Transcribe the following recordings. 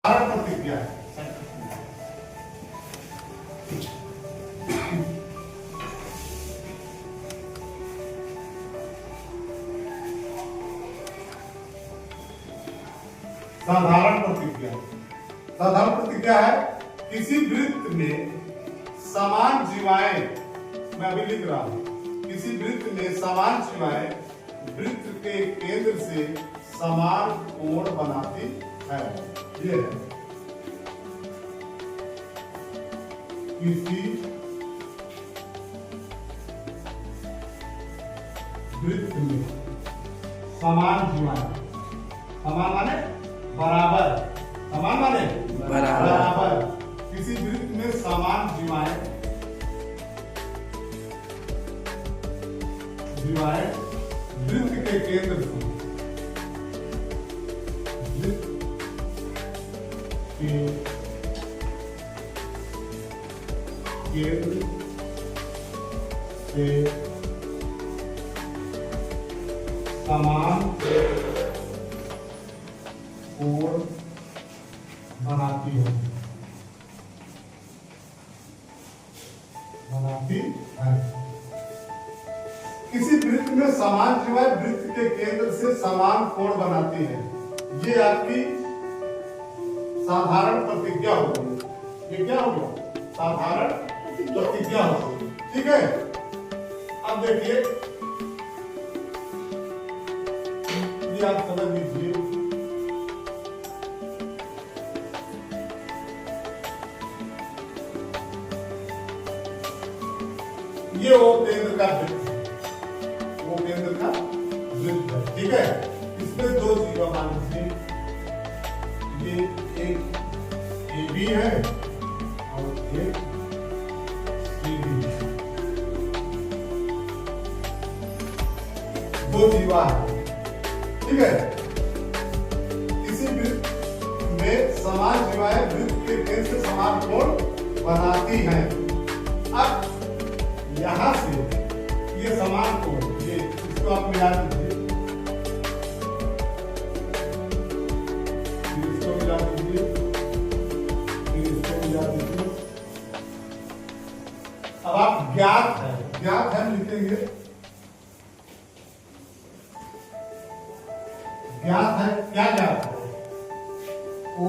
प्रतिज्ञा है। साधारण प्रतिज्ञा। साधारण प्रतिज्ञा है किसी वृत्त में समान जीवाएं, मैं अभी लिख रहा हूं, किसी वृत्त में समान जीवाएं वृत्त के केंद्र से समान कोण बनाती है। ये है किसी वृत्त में समान जीवाएं, समान माने बराबर, समान माने बराबर, किसी वृत्त में समान जीवाएं वृत्त के केंद्र से केंद्र से समान कोण बनाती है। किसी वृत्त में समान जीवाएं वृत्त के केंद्र से समान कोण बनाती है। ये आपकी साधारण प्रतिज्ञा होगी। ये क्या होगा? साधारण प्रतिज्ञा होगी। ठीक है, अब देखिए, ये आप समझ लीजिए, ये वो केंद्र का वृत्त है, वो केंद्र का वृत्त है। ठीक है, इसमें दो जीवा मान लीजिए, ये एक AB है और एक CD है, दो जीवा है। ठीक है, किसी वृत्त में समान जीवाएं वृत्त के केंद्र से समान कोण बनाती हैं। अब यहां से ये समान कोण, ये इसको आप मिला दीजिए, इसको मिला दीजिए, इसको मिला दीजिए। अब आप ज्ञात है लिखेंगे, ज्ञात है, क्या ज्ञात है? ओ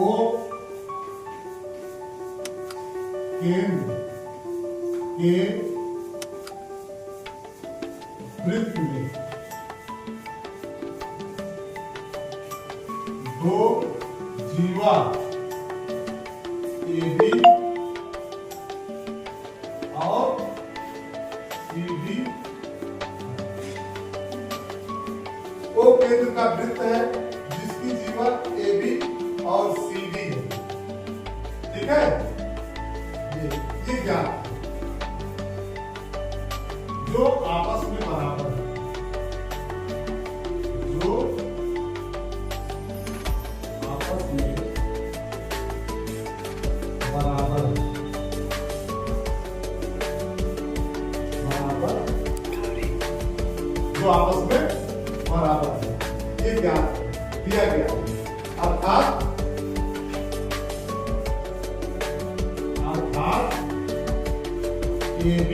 केंद्र के वृत्त में दो जीवा AB और CD वो केंद्र का वृत्त है जिसकी जीवा AB और CD है। ठीक है, ये क्या जो आपस में बराबर है, जो आपस में बराबर जो आपस में बराबर है, ये क्या दिया गया। अर्थात AB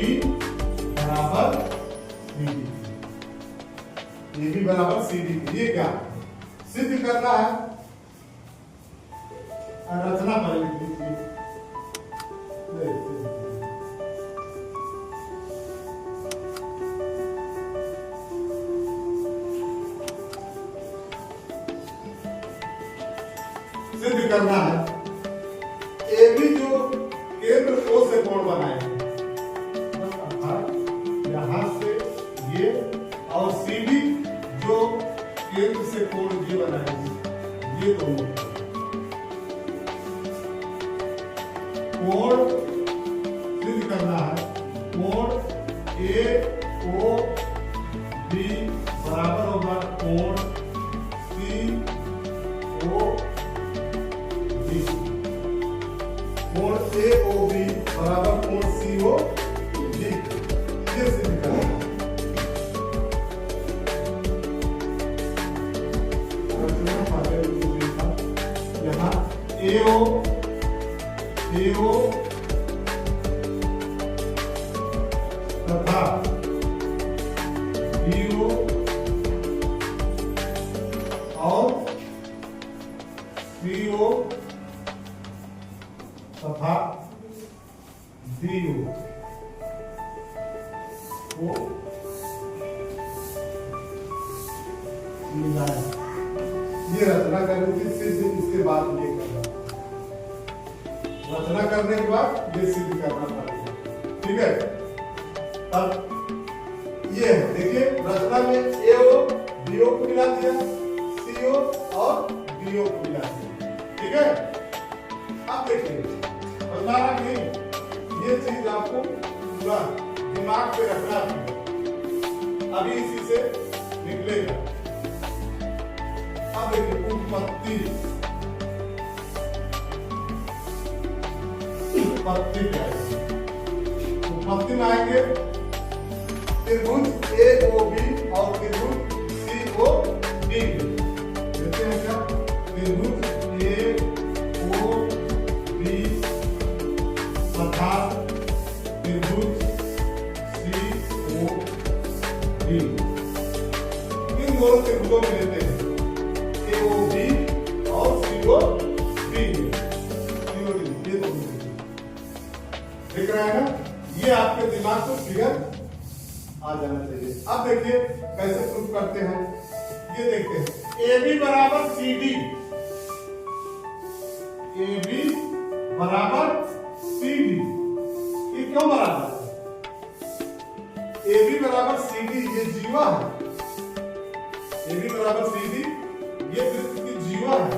बराबर CD, ये क्या सिद्ध करना है? रचना पर लिख लीजिए, सिद्ध करना है AB जो केंद्र O से कोण बनाएगा, यहां से ये, और CD जो केंद्र से कोण ये बनाएगी, ये दोनों कोण सिद्ध करना है। कोण AOB बराबर होगा कोण COD, कोण AOB बराबर कोण COD, ये सिद्ध करना है। यहाँ AO तथा BO और CO तथा DO को मिलाएं। ये रचना करने की सिद्ध इसके बाद ये करना, रचना करने के बाद ये सिद्ध करना पड़ेगा। ठीक है, अब ये है, देखिए रचना में AO BO को मिला दिया, CO और DO को मिला दिया। ठीक है, अब देखिए बता रहा नहीं, ये चीज आपको पूरा दिमाग पे रखना है, अभी इसी से निकलेगा। अब देखिए उत्पत्ति क्या है? उत्पत्ति में आएंगे त्रिभुज AOB और त्रिभुज COD। देखते हैं क्या? त्रिभुज AOB तथा त्रिभुज COD, इन दोनों त्रिभुजों में लेते हैं AOB और COD। ये दोनों दिख रहा है ना? ये आपके दिमाग को फिगर आ जाना चाहिए। अब देखिए कैसे प्रूफ करते हैं, ये देखते हैं AB बराबर CD, AB बराबर CD, ये क्यों बराबर है? AB बराबर CD, ये जीवा है। AB बराबर CD, ये वृत्त की जीवा है,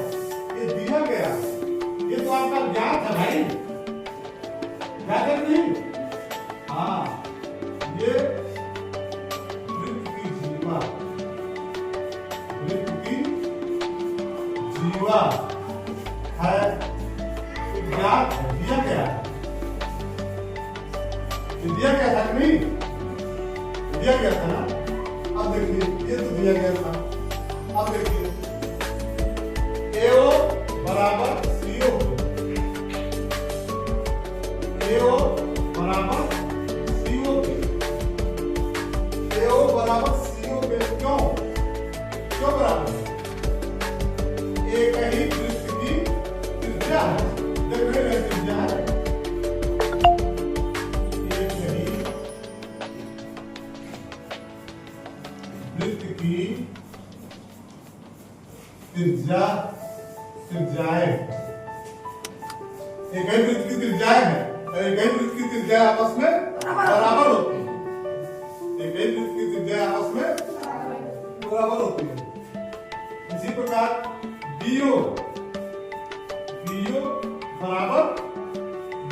ये दिया गया है। ये तो आपका ज्ञात है भाई, ज्ञात है नहीं? हाँ, ये वृत्त की जीवा, वृत्त की जीवा है, ज्ञात है, दिया गया है। दिया गया था कि नहीं? दिया गया था ना? अब देखिए ये तो दिया गया था। अब देखिए AO बराबर CO, AO बराबर CO के, AO बराबर CO के क्यों बराबर है? एक ही वृत्त की त्रिज्या है, देख रहे हैं त्रिज्या है, एक ही वृत्त की त्रिज्याएं, एक ही वृत्त की त्रिज्याएं है, एक ही वृत्त की त्रिज्याएं आपस में बराबर होती है, एक ही वृत्त की त्रिज्याएं आपस में बराबर होती है। इसी प्रकार BO बराबर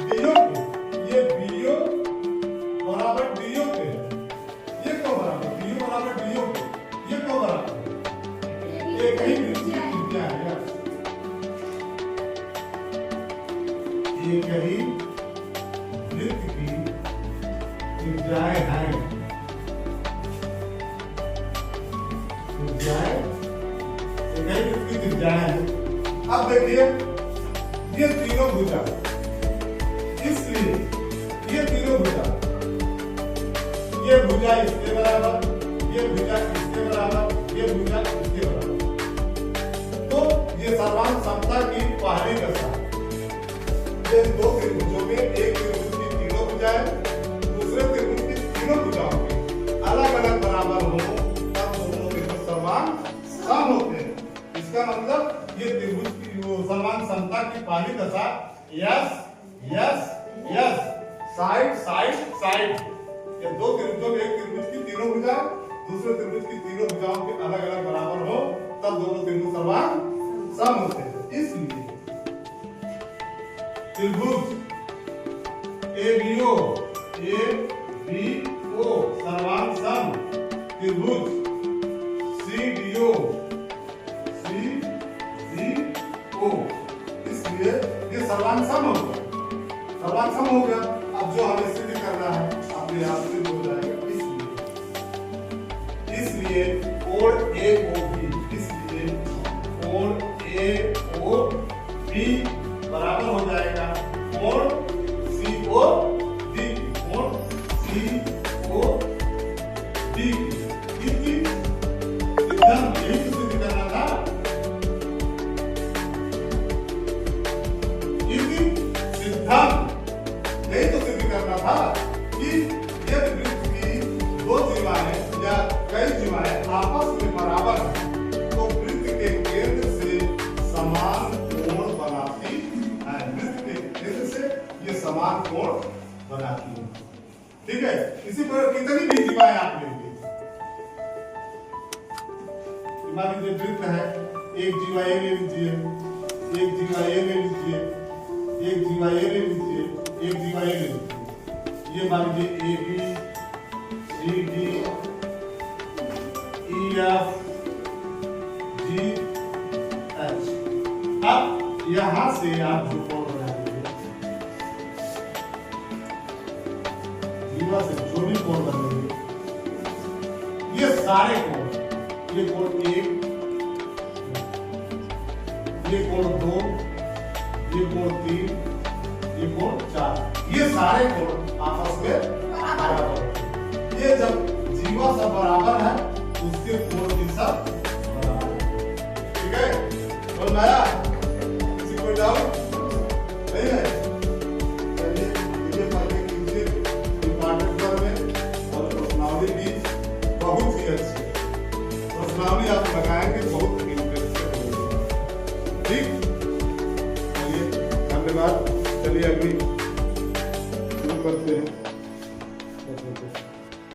DO के, ये BO बराबर DO के, ये क्यों बराबर? BO बराबर DO के, ये क्यों बराबर? एक ही वृत्त की त्रिज्या है, एक ही वृत्त की त्रिज्याएं हैं, त्रिज्याएं एक ही वृत्त की त्रिज्याएं हैं। अब देखिए ये तीनों भुजा, इसलिए ये तीनों भुजा, ये भुजा इसके बराबर, ये भुजा इसके बराबर, ये भुजा इसके बराबर, तो ये सर्वांग समता की पहली दशा। ये दो त्रिभुजों में एक त्रिभुज की तीनों भुजाएं, दूसरे त्रिभुज की तीनों भुजाओं की अलग अलग बराबर हो, तब दोनों त्रिभुज सर्वांग सम होते हैं। इसका मतलब ये त्रिभुज की सर्वांग समता की पहली दशा yes yes yes, side side side. ये दो त्रिभुजों में एक त्रिभुज की तीनों भुजा, दूसरे त्रिभुज की तीनों भुजाओं के अलग अलग बराबर हो, तब दोनों त्रिभुज सर्वांग सम होते हैं। इसलिए त्रिभुज ABO सर्वांग सम, त्रिभुज CDO इसलिए ये सर्वांग सम हो गया, सर्वांग सम हो गया। अब जो हमें सिद्ध करना है अपने आप सिद्ध हो जाएगा। इसलिए कोण AOB, इसलिए कोण AOB बराबर हो जाएगा कोण COD, कोण COD। इसकी सिद्धांत यही तो सिद्ध करना था, इसकी सिद्धांत यही तो सिद्ध करना था कि यदि वृत्त की दो जीवाएं या कई जीवाएं आपस में बराबर हैं तो वृत्त के केंद्र से समान कोण बनाती है। वृत्त के केंद्र से ये समान कोण बनाती है। ठीक है, इसी पर कितनी भी जीवाएं आप लेंगे, मान लीजिए वृत्त है, एक जीवा ए ले लीजिए, एक जीवा ए ले लीजिए, एक जीवा ए ले लीजिए, एक जीवा ए ले लीजिए। ये मान लीजिए AB CD EF G H। अब यहां से आप जो कोण बनाएंगे, जीवा से जो भी कोण बनेंगे, ये सारे कोण, ये कोण 1, ये कोण 2, ये कोण 3, ये कोण 4, ये सारे कोण आपस में बराबर हैं। ये जब जीवा सब बराबर है उसके कोण भी सब बराबर है। ठीक है, समझ में आया? किसी को डाउट नहीं है? चलिए ये पढ़ने कीजिए इंपॉर्टेंट पर में, और प्रश्नावली भी बहुत ही अच्छी, प्रश्नावली आप लगाएंगे बहुत इंटरेस्टिंग होगी। ठीक, चलिए धन्यवाद। चलिए अगली शुरू करते हैं।